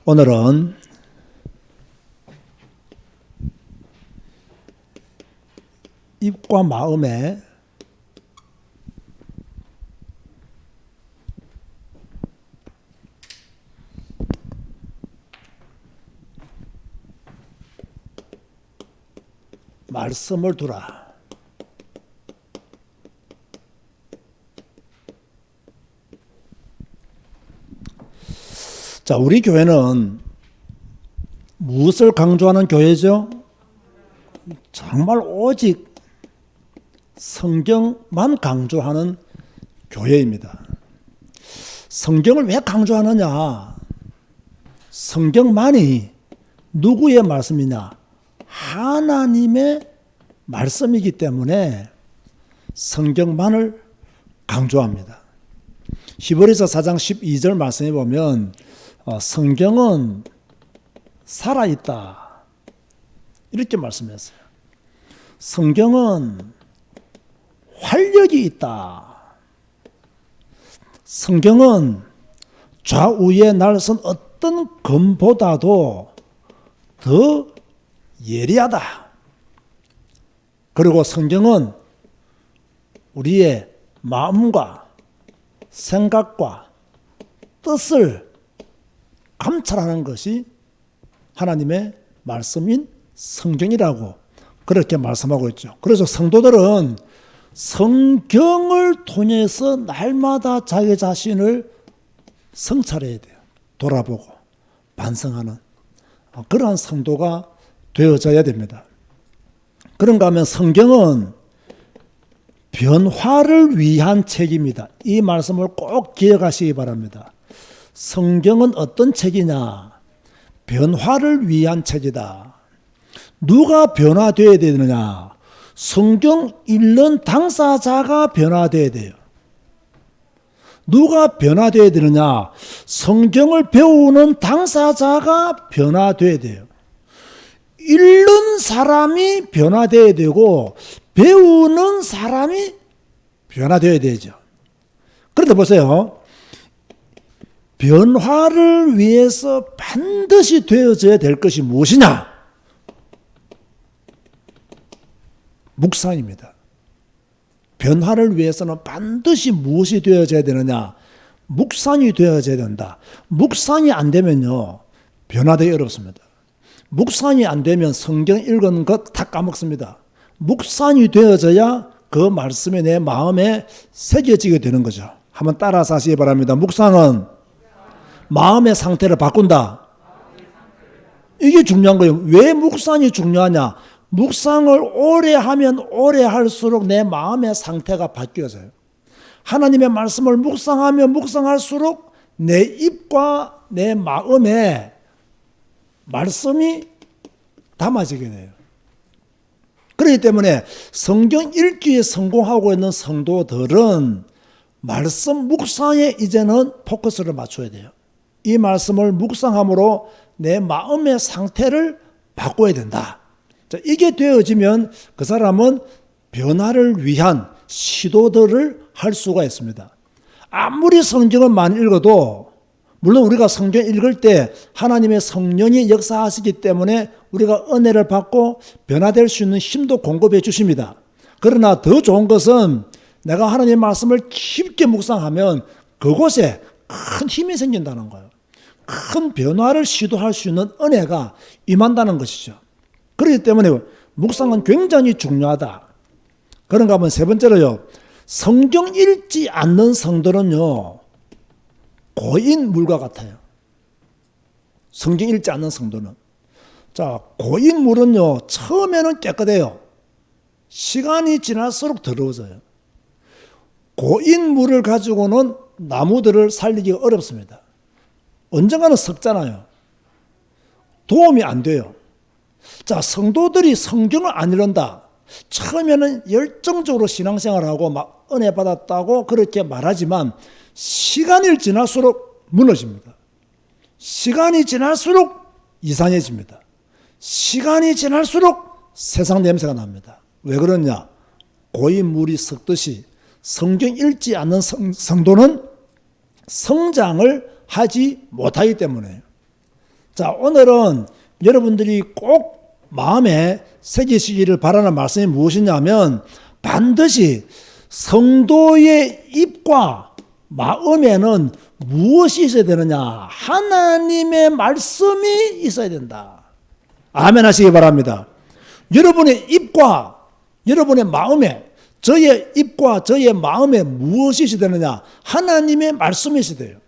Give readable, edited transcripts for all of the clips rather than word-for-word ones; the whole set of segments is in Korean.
오늘은 입과 마음의 말씀을 두라. 자, 우리 교회는 무엇을 강조하는 교회죠? 정말 오직 성경만 강조하는 교회입니다. 성경을 왜 강조하느냐? 성경만이 누구의 말씀이냐? 하나님의 말씀이기 때문에 성경만을 강조합니다. 히브리서 4장 12절 말씀에 보면 성경은 살아있다 이렇게 말씀했어요. 성경은 활력이 있다. 성경은 좌우에 날선 어떤 검보다도 더 예리하다. 그리고 성경은 우리의 마음과 생각과 뜻을 감찰하는 것이 하나님의 말씀인 성경이라고 그렇게 말씀하고 있죠. 그래서 성도들은 성경을 통해서 날마다 자기 자신을 성찰해야 돼요. 돌아보고 반성하는 그러한 성도가 되어져야 됩니다. 그런가 하면 성경은 변화를 위한 책입니다. 이 말씀을 꼭 기억하시기 바랍니다. 성경은 어떤 책이냐? 변화를 위한 책이다. 누가 변화되어야 되느냐? 성경 읽는 당사자가 변화되어야 돼요. 누가 변화되어야 되느냐? 성경을 배우는 당사자가 변화되어야 돼요. 읽는 사람이 변화되어야 되고 배우는 사람이 변화되어야 되죠. 그런데 보세요. 변화를 위해서 반드시 되어져야 될 것이 무엇이냐? 묵상입니다. 변화를 위해서는 반드시 무엇이 되어져야 되느냐? 묵상이 되어져야 된다. 묵상이 안 되면요, 변화되기 어렵습니다. 묵상이 안 되면 성경 읽은 것 다 까먹습니다. 묵상이 되어져야 그 말씀이 내 마음에 새겨지게 되는 거죠. 한번 따라서 하시기 바랍니다. 묵상은 마음의 상태를 바꾼다. 이게 중요한 거예요. 왜 묵상이 중요하냐? 묵상을 오래 하면 오래 할수록 내 마음의 상태가 바뀌어져요. 하나님의 말씀을 묵상하면 묵상할수록 내 입과 내 마음에 말씀이 담아지게 돼요. 그렇기 때문에 성경 읽기에 성공하고 있는 성도들은 말씀 묵상에 이제는 포커스를 맞춰야 돼요. 이 말씀을 묵상함으로 내 마음의 상태를 바꿔야 된다. 자, 이게 되어지면 그 사람은 변화를 위한 시도들을 할 수가 있습니다. 아무리 성경을 많이 읽어도 물론 우리가 성경 읽을 때 하나님의 성령이 역사하시기 때문에 우리가 은혜를 받고 변화될 수 있는 힘도 공급해 주십니다. 그러나 더 좋은 것은 내가 하나님의 말씀을 깊게 묵상하면 그곳에 큰 힘이 생긴다는 거예요. 큰 변화를 시도할 수 있는 은혜가 임한다는 것이죠. 그렇기 때문에 묵상은 굉장히 중요하다. 그런가 하면 세 번째로요. 성경 읽지 않는 성도는요, 고인물과 같아요. 성경 읽지 않는 성도는. 자, 고인물은요, 처음에는 깨끗해요. 시간이 지날수록 더러워져요. 고인물을 가지고는 나무들을 살리기가 어렵습니다. 언젠가는 썩잖아요. 도움이 안 돼요. 자, 성도들이 성경을 안 읽는다. 처음에는 열정적으로 신앙생활하고 막 은혜 받았다고 그렇게 말하지만 시간이 지날수록 무너집니다. 시간이 지날수록 이상해집니다. 시간이 지날수록 세상 냄새가 납니다. 왜 그러냐? 고인물이 썩듯이 성경 읽지 않는 성도는 성장을 하지 못하기 때문에요. 자, 오늘은 여러분들이 꼭 마음에 새기시기를 바라는 말씀이 무엇이냐면 반드시 성도의 입과 마음에는 무엇이 있어야 되느냐? 하나님의 말씀이 있어야 된다. 아멘 하시기 바랍니다. 여러분의 입과 여러분의 마음에, 저의 입과 저의 마음에 무엇이 있어야 되느냐? 하나님의 말씀이 있어야 돼요.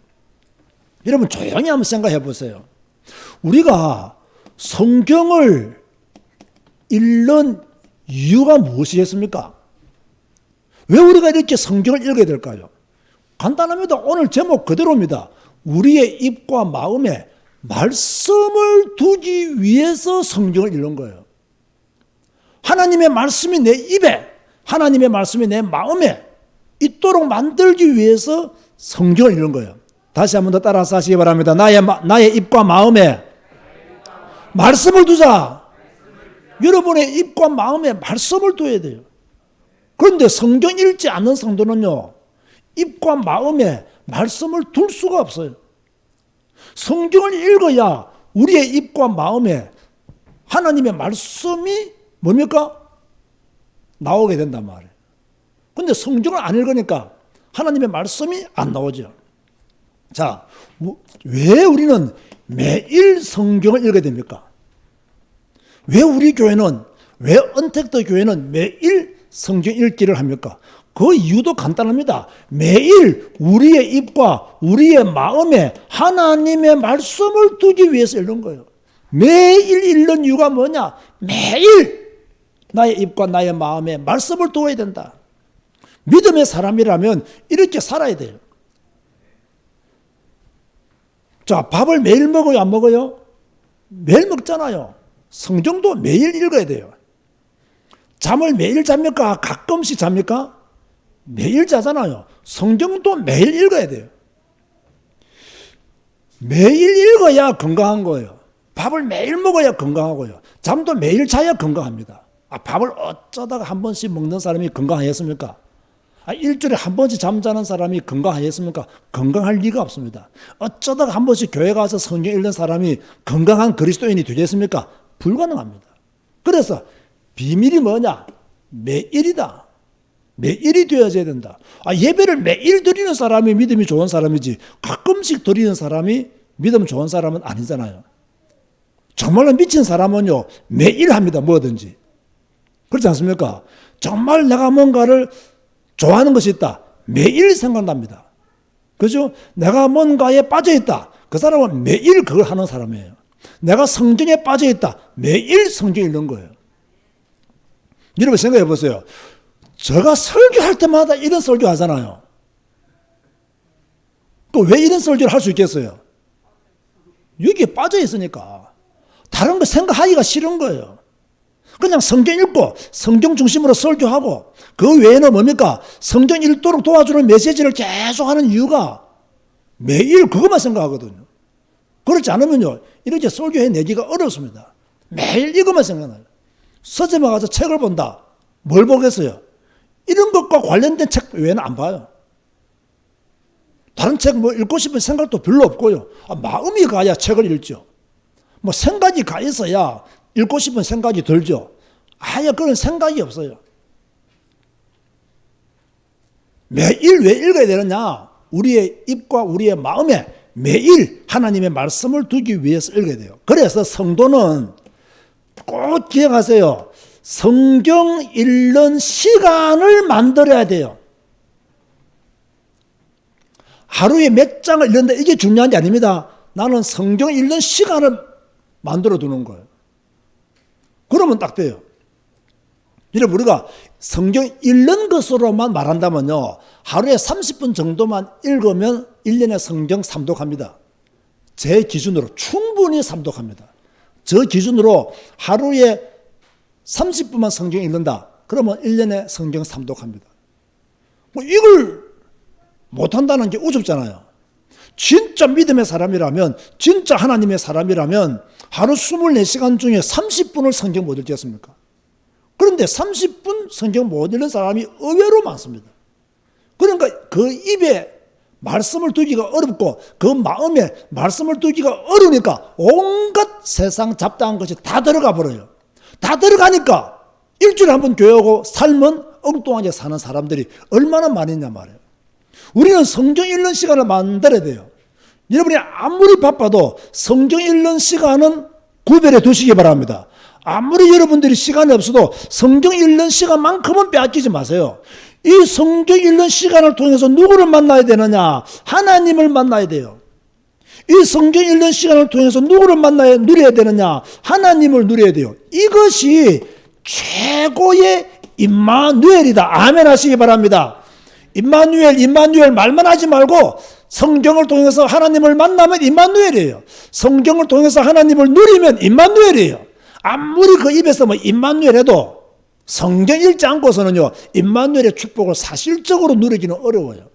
여러분 조용히 한번 생각해 보세요. 우리가 성경을 읽는 이유가 무엇이겠습니까? 왜 우리가 이렇게 성경을 읽어야 될까요? 간단합니다. 오늘 제목 그대로입니다. 우리의 입과 마음에 말씀을 두기 위해서 성경을 읽는 거예요. 하나님의 말씀이 내 입에, 하나님의 말씀이 내 마음에 있도록 만들기 위해서 성경을 읽는 거예요. 다시 한 번 더 따라서 하시기 바랍니다. 나의 입과 마음에 말씀을 두자. 여러분의 입과 마음에 말씀을 둬야 돼요. 그런데 성경 읽지 않는 성도는요, 입과 마음에 말씀을 둘 수가 없어요. 성경을 읽어야 우리의 입과 마음에 하나님의 말씀이 뭡니까? 나오게 된단 말이에요. 그런데 성경을 안 읽으니까 하나님의 말씀이 안 나오죠. 자, 왜 우리는 매일 성경을 읽어야 됩니까? 왜 우리 교회는, 왜 언택트 교회는 매일 성경 읽기를 합니까? 그 이유도 간단합니다. 매일 우리의 입과 우리의 마음에 하나님의 말씀을 두기 위해서 읽는 거예요. 매일 읽는 이유가 뭐냐? 매일 나의 입과 나의 마음에 말씀을 두어야 된다. 믿음의 사람이라면 이렇게 살아야 돼요. 자, 밥을 매일 먹어요, 안 먹어요? 매일 먹잖아요. 성경도 매일 읽어야 돼요. 잠을 매일 잡니까? 가끔씩 잡니까? 매일 자잖아요. 성경도 매일 읽어야 돼요. 매일 읽어야 건강한 거예요. 밥을 매일 먹어야 건강하고요. 잠도 매일 자야 건강합니다. 밥을 어쩌다가 한 번씩 먹는 사람이 건강하겠습니까? 일주일에 한 번씩 잠자는 사람이 건강하겠습니까? 건강할 리가 없습니다. 어쩌다가 한 번씩 교회 가서 성경 읽는 사람이 건강한 그리스도인이 되겠습니까? 불가능합니다. 그래서 비밀이 뭐냐? 매일이다. 매일이 되어져야 된다. 예배를 매일 드리는 사람이 믿음이 좋은 사람이지 가끔씩 드리는 사람이 믿음 좋은 사람은 아니잖아요. 정말로 미친 사람은요 매일 합니다. 뭐든지. 그렇지 않습니까? 정말 내가 뭔가를 좋아하는 것이 있다. 매일 생각납니다. 그죠? 내가 뭔가에 빠져있다. 그 사람은 매일 그걸 하는 사람이에요. 내가 성경에 빠져있다. 매일 성경 읽는 거예요. 여러분 생각해 보세요. 제가 설교할 때마다 이런 설교 하잖아요. 또 왜 이런 설교를 할 수 있겠어요? 여기에 빠져있으니까. 다른 거 생각하기가 싫은 거예요. 그냥 성경 읽고 성경 중심으로 설교하고 그 외에는 뭡니까? 성경 읽도록 도와주는 메시지를 계속 하는 이유가 매일 그것만 생각하거든요. 그렇지 않으면요 이렇게 설교해내기가 어렵습니다. 매일 이것만 생각나요. 서점에 가서 책을 본다. 뭘 보겠어요? 이런 것과 관련된 책 외에는 안 봐요. 다른 책 뭐 읽고 싶은 생각도 별로 없고요. 마음이 가야 책을 읽죠. 뭐 생각이 가 있어야 읽고 싶은 생각이 들죠. 아예 그런 생각이 없어요. 매일 왜 읽어야 되느냐? 우리의 입과 우리의 마음에 매일 하나님의 말씀을 두기 위해서 읽어야 돼요. 그래서 성도는 꼭 기억하세요. 성경 읽는 시간을 만들어야 돼요. 하루에 몇 장을 읽는다 이게 중요한 게 아닙니다. 나는 성경 읽는 시간을 만들어 두는 거예요. 그러면 딱 돼요. 여러분 우리가 성경 읽는 것으로만 말한다면요. 하루에 30분 정도만 읽으면 1년에 성경 삼독합니다. 제 기준으로 충분히 삼독합니다. 저 기준으로 하루에 30분만 성경 읽는다. 그러면 1년에 성경 삼독합니다. 뭐 이걸 못한다는 게 우습잖아요. 진짜 믿음의 사람이라면 진짜 하나님의 사람이라면 하루 24시간 중에 30분을 성경 못 읽겠습니까? 그런데 30분 성경 못 읽는 사람이 의외로 많습니다. 그러니까 그 입에 말씀을 두기가 어렵고 그 마음에 말씀을 두기가 어려우니까 온갖 세상 잡다한 것이 다 들어가 버려요. 다 들어가니까 일주일에 한 번 교회 오고 삶은 엉뚱하게 사는 사람들이 얼마나 많으냐 말이에요. 우리는 성경 읽는 시간을 만들어야 돼요. 여러분이 아무리 바빠도 성경 읽는 시간은 구별해 두시기 바랍니다. 아무리 여러분들이 시간이 없어도 성경 읽는 시간만큼은 빼앗기지 마세요. 이 성경 읽는 시간을 통해서 누구를 만나야 되느냐? 하나님을 만나야 돼요. 이 성경 읽는 시간을 통해서 누구를 누려야 되느냐? 하나님을 누려야 돼요. 이것이 최고의 임마누엘이다. 아멘 하시기 바랍니다. 임마누엘 말만 하지 말고 성경을 통해서 하나님을 만나면 임마누엘이에요. 성경을 통해서 하나님을 누리면 임마누엘이에요. 아무리 그 입에서 뭐 임마누엘 해도 성경 읽지 않고서는요, 임마누엘의 축복을 사실적으로 누리기는 어려워요.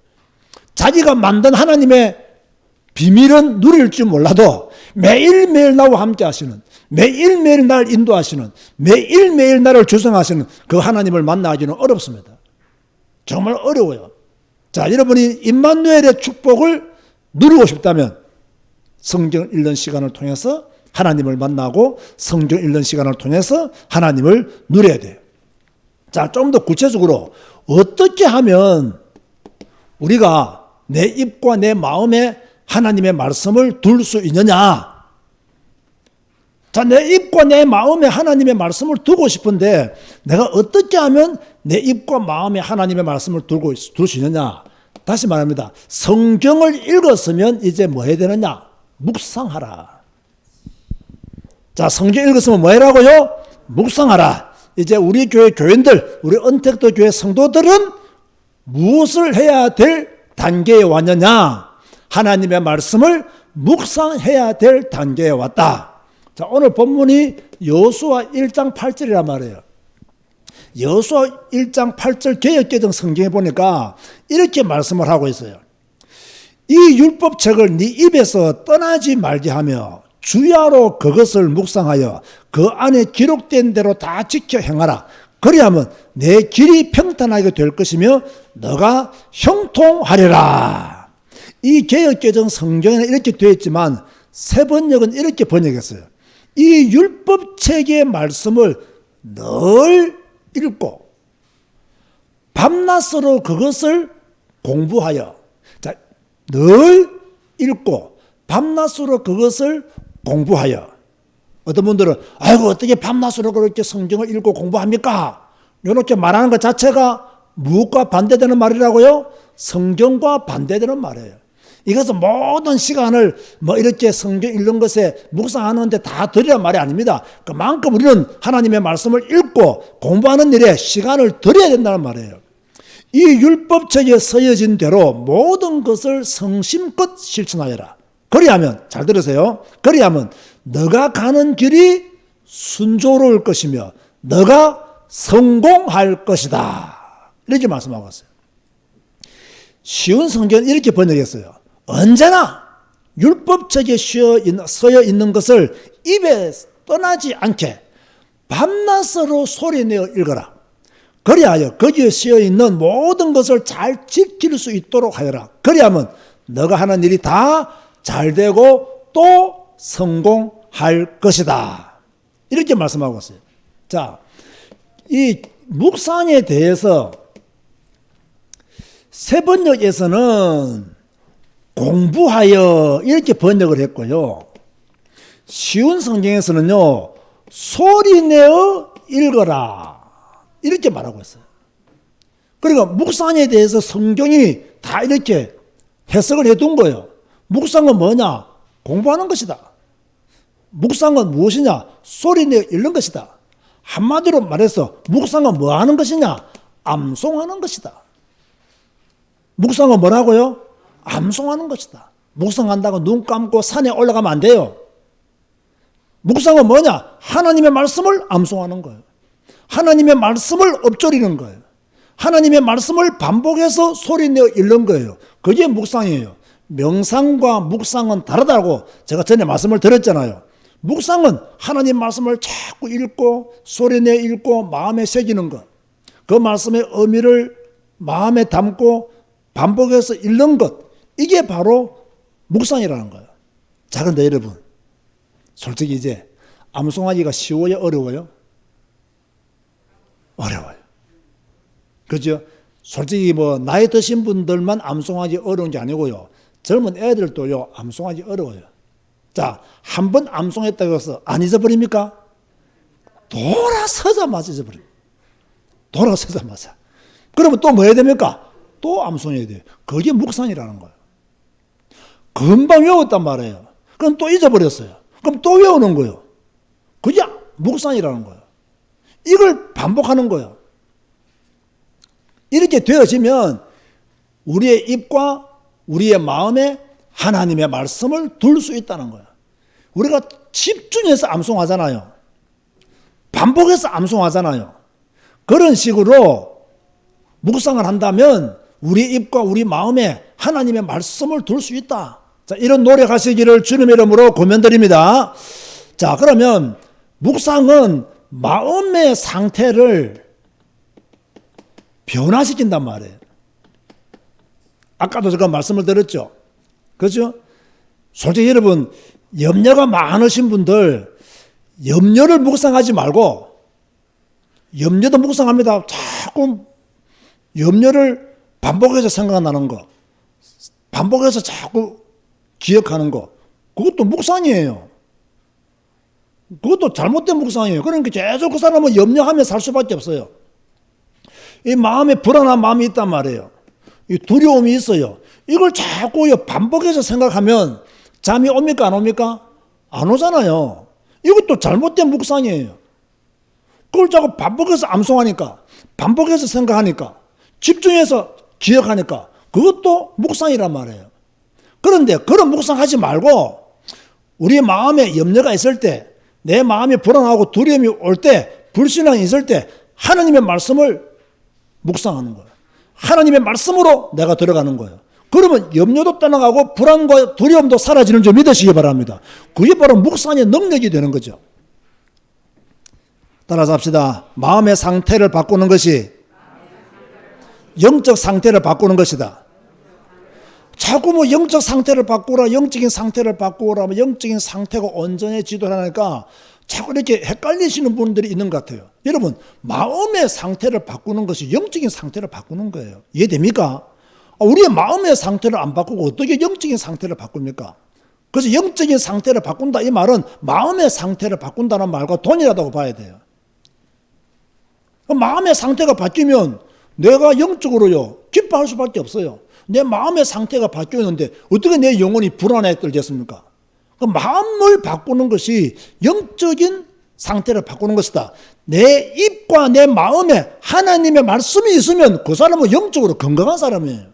자기가 만든 하나님의 비밀은 누릴 줄 몰라도 매일매일 나와 함께 하시는, 매일매일 날 인도하시는, 매일매일 나를 주성하시는 그 하나님을 만나기는 어렵습니다. 정말 어려워요. 자, 여러분이 임마누엘의 축복을 누리고 싶다면 성경 읽는 시간을 통해서 하나님을 만나고 성경 읽는 시간을 통해서 하나님을 누려야 돼요. 자, 좀 더 구체적으로 어떻게 하면 우리가 내 입과 내 마음에 하나님의 말씀을 둘 수 있느냐? 자, 내 입과 내 마음에 하나님의 말씀을 두고 싶은데 내가 어떻게 하면 내 입과 마음에 하나님의 말씀을 둘 수 있느냐? 다시 말합니다. 성경을 읽었으면 이제 뭐 해야 되느냐? 묵상하라. 자, 성경 읽었으면 뭐 해라고요? 묵상하라. 이제 우리 교회 교인들, 우리 언택도 교회 성도들은 무엇을 해야 될 단계에 왔느냐? 하나님의 말씀을 묵상해야 될 단계에 왔다. 자, 오늘 본문이 여호수아 1장 8절이란 말이에요. 여호수아 1장 8절 개역개정 성경에 보니까 이렇게 말씀을 하고 있어요. 이 율법책을 네 입에서 떠나지 말게 하며 주야로 그것을 묵상하여 그 안에 기록된 대로 다 지켜 행하라. 그리하면 내 길이 평탄하게 될 것이며 너가 형통하리라. 이 개역개정 성경에는 이렇게 되어 있지만 새 번역은 이렇게 번역했어요. 이 율법책의 말씀을 늘 읽고 밤낮으로 그것을 공부하여, 자, 늘 읽고 밤낮으로 그것을 공부하여. 어떤 분들은 아이고 어떻게 밤낮으로 그렇게 성경을 읽고 공부합니까? 이렇게 말하는 것 자체가 무엇과 반대되는 말이라고요? 성경과 반대되는 말이에요. 이것은 모든 시간을 뭐 이렇게 성경 읽는 것에 묵상하는데 다 드리란 말이 아닙니다. 그만큼 우리는 하나님의 말씀을 읽고 공부하는 일에 시간을 드려야 된다는 말이에요. 이 율법책에 쓰여진 대로 모든 것을 성심껏 실천하여라. 그리하면, 잘 들으세요. 그리하면 너가 가는 길이 순조로울 것이며 너가 성공할 것이다. 이렇게 말씀하고 있어요. 쉬운 성경은 이렇게 번역했어요. 언제나 율법책에 쓰여 있는 것을 입에 떠나지 않게 밤낮으로 소리내어 읽어라. 그리하여 거기에 쓰여 있는 모든 것을 잘 지킬 수 있도록 하여라. 그리하면 너가 하는 일이 다 잘되고 또 성공할 것이다. 이렇게 말씀하고 있어요. 자, 이 묵상에 대해서 새 번역에서는 공부하여 이렇게 번역을 했고요. 쉬운 성경에서는요, 소리내어 읽어라 이렇게 말하고 있어요. 그러니까 묵상에 대해서 성경이 다 이렇게 해석을 해둔 거예요. 묵상은 뭐냐? 공부하는 것이다. 묵상은 무엇이냐? 소리내어 읽는 것이다. 한마디로 말해서 묵상은 뭐 하는 것이냐? 암송하는 것이다. 묵상은 뭐라고요? 암송하는 것이다. 묵상한다고 눈 감고 산에 올라가면 안 돼요. 묵상은 뭐냐? 하나님의 말씀을 암송하는 거예요. 하나님의 말씀을 읊조리는 거예요. 하나님의 말씀을 반복해서 소리내어 읽는 거예요. 그게 묵상이에요. 명상과 묵상은 다르다고 제가 전에 말씀을 드렸잖아요. 묵상은 하나님 말씀을 자꾸 읽고 소리내어 읽고 마음에 새기는 것, 그 말씀의 의미를 마음에 담고 반복해서 읽는 것, 이게 바로 묵상이라는 거예요. 자, 그런데 여러분, 솔직히 이제 암송하기가 쉬워요? 어려워요? 어려워요. 그죠? 솔직히 뭐 나이 드신 분들만 암송하기 어려운 게 아니고요. 젊은 애들도요, 암송하기 어려워요. 자, 한 번 암송했다고 해서 안 잊어버립니까? 돌아서자마자 잊어버립니다. 돌아서자마자. 그러면 또 뭐 해야 됩니까? 또 암송해야 돼요. 그게 묵상이라는 거예요. 금방 외웠단 말이에요. 그럼 또 잊어버렸어요. 그럼 또 외우는 거예요. 그게 묵상이라는 거예요. 이걸 반복하는 거예요. 이렇게 되어지면 우리의 입과 우리의 마음에 하나님의 말씀을 둘 수 있다는 거예요. 우리가 집중해서 암송하잖아요. 반복해서 암송하잖아요. 그런 식으로 묵상을 한다면 우리 입과 우리 마음에 하나님의 말씀을 둘 수 있다. 자, 이런 노력하시기를 주님의 이름으로 권면드립니다. 자, 그러면 묵상은 마음의 상태를 변화시킨단 말이에요. 아까도 제가 말씀을 드렸죠. 그렇죠? 솔직히 여러분, 염려가 많으신 분들 염려를 묵상하지 말고, 염려도 묵상합니다. 자꾸 염려를 반복해서 생각나는 거, 반복해서 자꾸 기억하는 거, 그것도 묵상이에요. 그것도 잘못된 묵상이에요. 그러니까 계속 그 사람은 염려하며 살 수밖에 없어요. 이 마음에 불안한 마음이 있단 말이에요. 이 두려움이 있어요. 이걸 자꾸 반복해서 생각하면 잠이 옵니까? 안 옵니까? 안 오잖아요. 이것도 잘못된 묵상이에요. 그걸 자꾸 반복해서 암송하니까, 반복해서 생각하니까, 집중해서 기억하니까 그것도 묵상이란 말이에요. 그런데 그런 묵상하지 말고 우리의 마음에 염려가 있을 때, 내 마음이 불안하고 두려움이 올 때, 불신앙이 있을 때 하나님의 말씀을 묵상하는 거예요. 하나님의 말씀으로 내가 들어가는 거예요. 그러면 염려도 떠나가고 불안과 두려움도 사라지는 줄 믿으시기 바랍니다. 그게 바로 묵상의 능력이 되는 거죠. 따라서 합시다. 마음의 상태를 바꾸는 것이 영적 상태를 바꾸는 것이다. 자꾸 뭐 영적 상태를 바꾸라, 영적인 상태를 바꾸라, 뭐 영적인 상태가 온전해지도록 하니까 자꾸 이렇게 헷갈리시는 분들이 있는 것 같아요. 여러분, 마음의 상태를 바꾸는 것이 영적인 상태를 바꾸는 거예요. 이해됩니까? 우리의 마음의 상태를 안 바꾸고 어떻게 영적인 상태를 바꿉니까? 그래서 영적인 상태를 바꾼다, 이 말은 마음의 상태를 바꾼다는 말과 동일하다고 봐야 돼요. 마음의 상태가 바뀌면 내가 영적으로요 기뻐할 수밖에 없어요. 내 마음의 상태가 바뀌었는데 어떻게 내 영혼이 불안에 떨겠습니까? 마음을 바꾸는 것이 영적인 상태를 바꾸는 것이다. 내 입과 내 마음에 하나님의 말씀이 있으면 그 사람은 영적으로 건강한 사람이에요.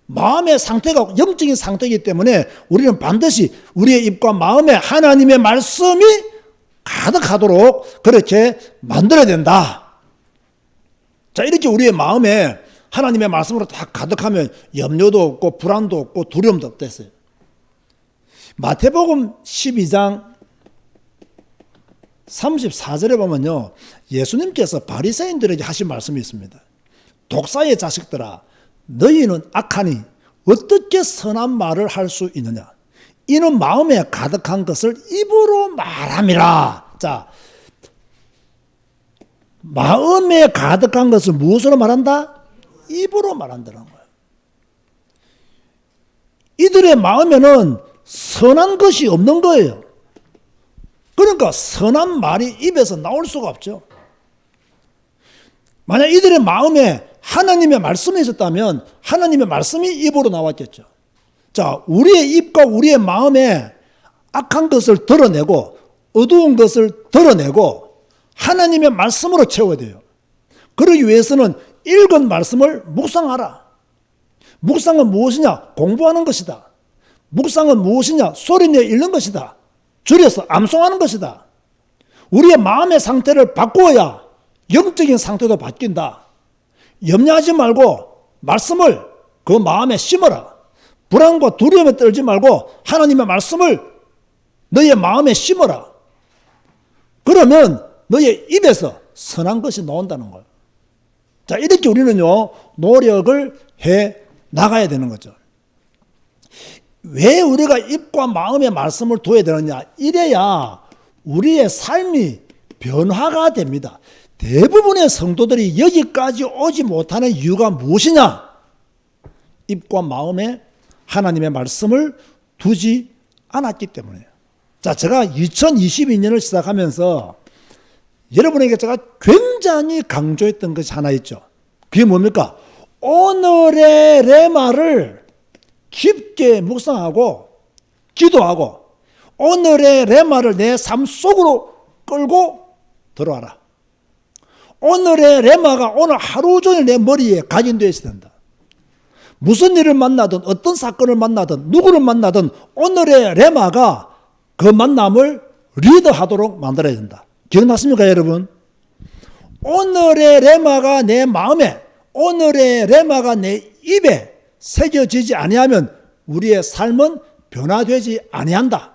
마음의 상태가 영적인 상태이기 때문에 우리는 반드시 우리의 입과 마음에 하나님의 말씀이 가득하도록 그렇게 만들어야 된다. 자, 이렇게 우리의 마음에 하나님의 말씀으로 다 가득하면 염려도 없고 불안도 없고 두려움도 없댔어요. 마태복음 12장 34절에 보면요, 예수님께서 바리새인들에게 하신 말씀이 있습니다. 독사의 자식들아, 너희는 악하니 어떻게 선한 말을 할 수 있느냐? 이는 마음에 가득한 것을 입으로 말함이라. 자, 마음에 가득한 것을 무엇으로 말한다? 입으로 말한다는 거예요. 이들의 마음에는 선한 것이 없는 거예요. 그러니까 선한 말이 입에서 나올 수가 없죠. 만약 이들의 마음에 하나님의 말씀이 있었다면 하나님의 말씀이 입으로 나왔겠죠. 자, 우리의 입과 우리의 마음에 악한 것을 드러내고 어두운 것을 드러내고 하나님의 말씀으로 채워야 돼요. 그러기 위해서는 읽은 말씀을 묵상하라. 묵상은 무엇이냐? 공부하는 것이다. 묵상은 무엇이냐? 소리내어 읽는 것이다. 줄여서 암송하는 것이다. 우리의 마음의 상태를 바꾸어야 영적인 상태도 바뀐다. 염려하지 말고 말씀을 그 마음에 심어라. 불안과 두려움에 떨지 말고 하나님의 말씀을 너의 마음에 심어라. 그러면 너의 입에서 선한 것이 나온다는 거예요. 자, 이렇게 우리는요 노력을 해 나가야 되는 거죠. 왜 우리가 입과 마음의 말씀을 둬야 되느냐? 이래야 우리의 삶이 변화가 됩니다. 대부분의 성도들이 여기까지 오지 못하는 이유가 무엇이냐? 입과 마음에 하나님의 말씀을 두지 않았기 때문이에요. 자, 제가 2022년을 시작하면서 여러분에게 제가 굉장히 강조했던 것이 하나 있죠. 그게 뭡니까? 오늘의 레마를 깊게 묵상하고 기도하고 오늘의 레마를 내 삶 속으로 끌고 들어와라. 오늘의 레마가 오늘 하루 종일 내 머리에 각인되어 있어야 된다. 무슨 일을 만나든 어떤 사건을 만나든 누구를 만나든 오늘의 레마가 그 만남을 리드하도록 만들어야 된다. 기억났습니까, 여러분? 오늘의 레마가 내 마음에, 오늘의 레마가 내 입에 새겨지지 아니하면 우리의 삶은 변화되지 아니한다.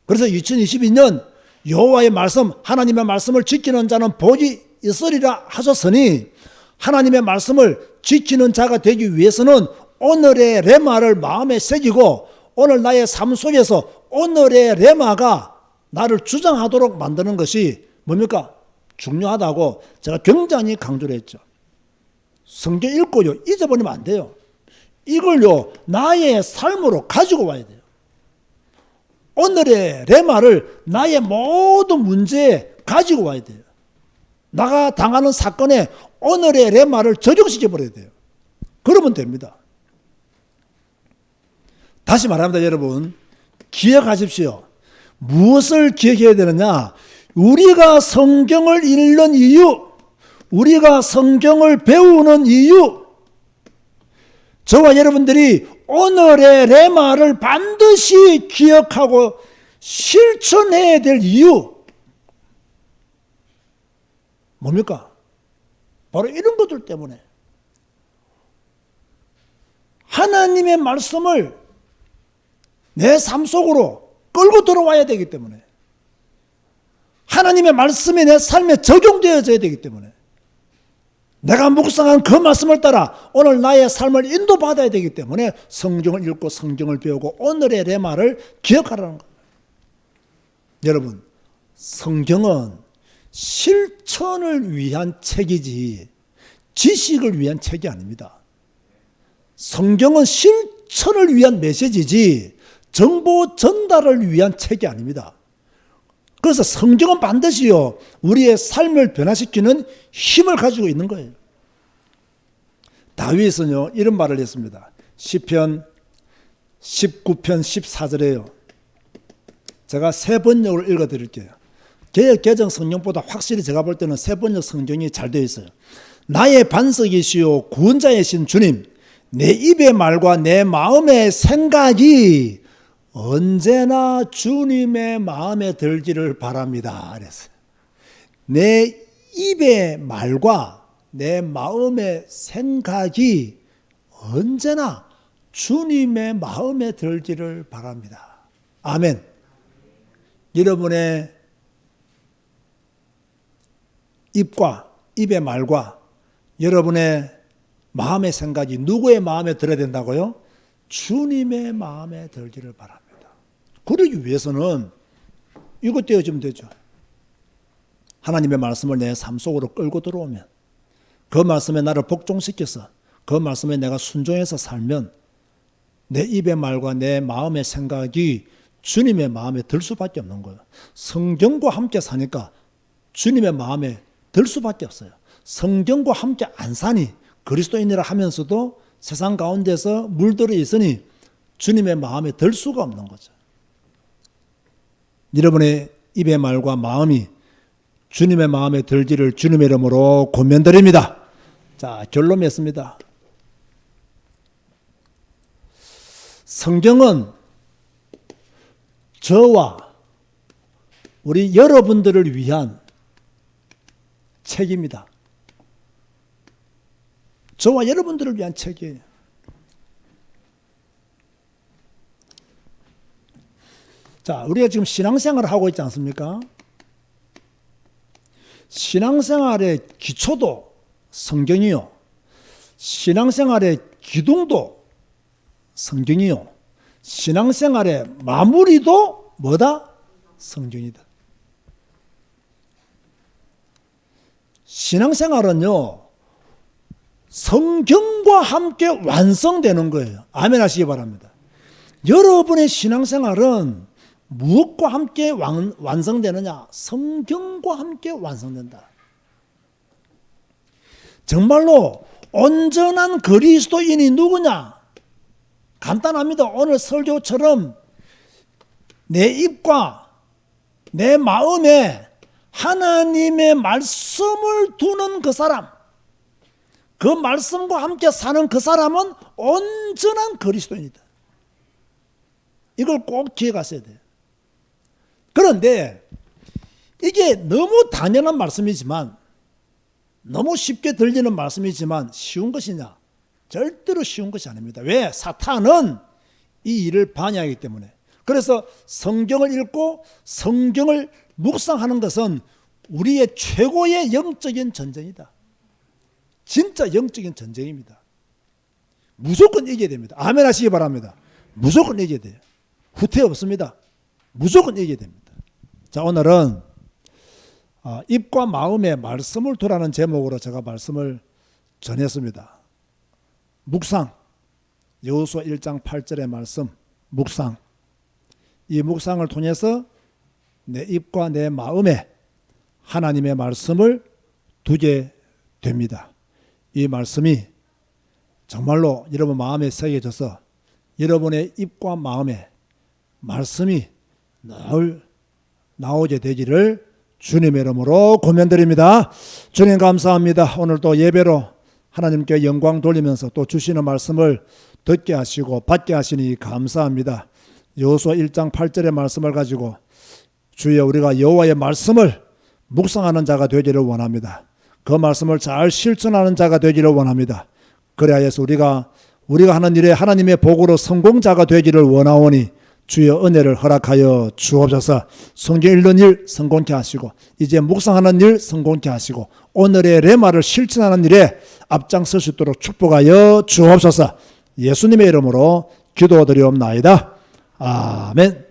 그래서 2022년 여호와의 말씀, 하나님의 말씀을 지키는 자는 복이 있으리라 하셨으니 하나님의 말씀을 지키는 자가 되기 위해서는 오늘의 레마를 마음에 새기고 오늘 나의 삶 속에서 오늘의 레마가 나를 주장하도록 만드는 것이 뭡니까? 중요하다고 제가 굉장히 강조를 했죠. 성경 읽고요, 잊어버리면 안 돼요. 이걸요, 나의 삶으로 가지고 와야 돼요. 오늘의 레마를 나의 모든 문제에 가지고 와야 돼요. 나가 당하는 사건에 오늘의 레마를 적용시켜 버려야 돼요. 그러면 됩니다. 다시 말합니다, 여러분. 기억하십시오. 무엇을 기억해야 되느냐? 우리가 성경을 읽는 이유, 우리가 성경을 배우는 이유, 저와 여러분들이 오늘의 레마를 반드시 기억하고 실천해야 될 이유 뭡니까? 바로 이런 것들 때문에 하나님의 말씀을 내 삶 속으로 끌고 들어와야 되기 때문에 하나님의 말씀이 내 삶에 적용되어져야 되기 때문에 내가 묵상한 그 말씀을 따라 오늘 나의 삶을 인도받아야 되기 때문에 성경을 읽고 성경을 배우고 오늘의 레마를 기억하라는 겁니다. 여러분, 성경은 실천을 위한 책이지 지식을 위한 책이 아닙니다. 성경은 실천을 위한 메시지지 정보 전달을 위한 책이 아닙니다. 그래서 성경은 반드시요 우리의 삶을 변화시키는 힘을 가지고 있는 거예요. 다윗은요 이런 말을 했습니다. 시편 19편 14절에요. 제가 새 번역을 읽어드릴게요. 개역 개정 성경보다 확실히 제가 볼 때는 새 번역 성경이 잘 되어 있어요. 나의 반석이시요 구원자이신 주님, 내 입의 말과 내 마음의 생각이 언제나 주님의 마음에 들기를 바랍니다. 그랬어요. 내 입의 말과 내 마음의 생각이 언제나 주님의 마음에 들기를 바랍니다. 아멘. 여러분의 입과 입의 말과 여러분의 마음의 생각이 누구의 마음에 들어야 된다고요? 주님의 마음에 들기를 바랍니다. 그러기 위해서는 이것 되어지면 되죠. 하나님의 말씀을 내 삶 속으로 끌고 들어오면 그 말씀에 나를 복종시켜서 그 말씀에 내가 순종해서 살면 내 입의 말과 내 마음의 생각이 주님의 마음에 들 수밖에 없는 거예요. 성경과 함께 사니까 주님의 마음에 들 수밖에 없어요. 성경과 함께 안 사니 그리스도인이라 하면서도 세상 가운데서 물들어 있으니 주님의 마음에 들 수가 없는 거죠. 여러분의 입의 말과 마음이 주님의 마음에 들기를 주님의 이름으로 권면드립니다. 자, 결론 맺습니다. 성경은 저와 우리 여러분들을 위한 책입니다. 저와 여러분들을 위한 책이에요. 자, 우리가 지금 신앙생활을 하고 있지 않습니까? 신앙생활의 기초도 성경이요. 신앙생활의 기둥도 성경이요. 신앙생활의 마무리도 뭐다? 성경이다. 신앙생활은요, 성경과 함께 완성되는 거예요. 아멘 하시기 바랍니다. 여러분의 신앙생활은 무엇과 함께 완성되느냐? 성경과 함께 완성된다. 정말로 온전한 그리스도인이 누구냐? 간단합니다. 오늘 설교처럼 내 입과 내 마음에 하나님의 말씀을 두는 그 사람, 그 말씀과 함께 사는 그 사람은 온전한 그리스도인이다. 이걸 꼭 기억하셔야 돼요. 그런데 이게 너무 당연한 말씀이지만, 너무 쉽게 들리는 말씀이지만 쉬운 것이냐? 절대로 쉬운 것이 아닙니다. 왜? 사탄은 이 일을 방해하기 때문에. 그래서 성경을 읽고 성경을 묵상하는 것은 우리의 최고의 영적인 전쟁이다. 진짜 영적인 전쟁입니다. 무조건 이겨야 됩니다. 아멘 하시기 바랍니다. 무조건 이겨야 돼요. 후퇴 없습니다. 무조건 이겨야 됩니다. 자, 오늘은 입과 마음에 말씀을 두라는 제목으로 제가 말씀을 전했습니다. 묵상, 여호수아 1장 8절의 말씀, 묵상. 이 묵상을 통해서 내 입과 내 마음에 하나님의 말씀을 두게 됩니다. 이 말씀이 정말로 여러분 마음에 새겨져서 여러분의 입과 마음에 말씀이 나오게 되기를 주님의 이름으로 고면드립니다. 주님 감사합니다. 오늘 또 예배로 하나님께 영광 돌리면서 또 주시는 말씀을 듣게 하시고 받게 하시니 감사합니다. 여호수아 1장 8절의 말씀을 가지고 주여 우리가 여호와의 말씀을 묵상하는 자가 되기를 원합니다. 그 말씀을 잘 실천하는 자가 되기를 원합니다. 그래야 해서 우리가 하는 일에 하나님의 복으로 성공자가 되기를 원하오니 주여 은혜를 허락하여 주옵소서. 성경 읽는 일 성공케 하시고 이제 묵상하는 일 성공케 하시고 오늘의 레마를 실천하는 일에 앞장설 수 있도록 축복하여 주옵소서. 예수님의 이름으로 기도드리옵나이다. 아멘.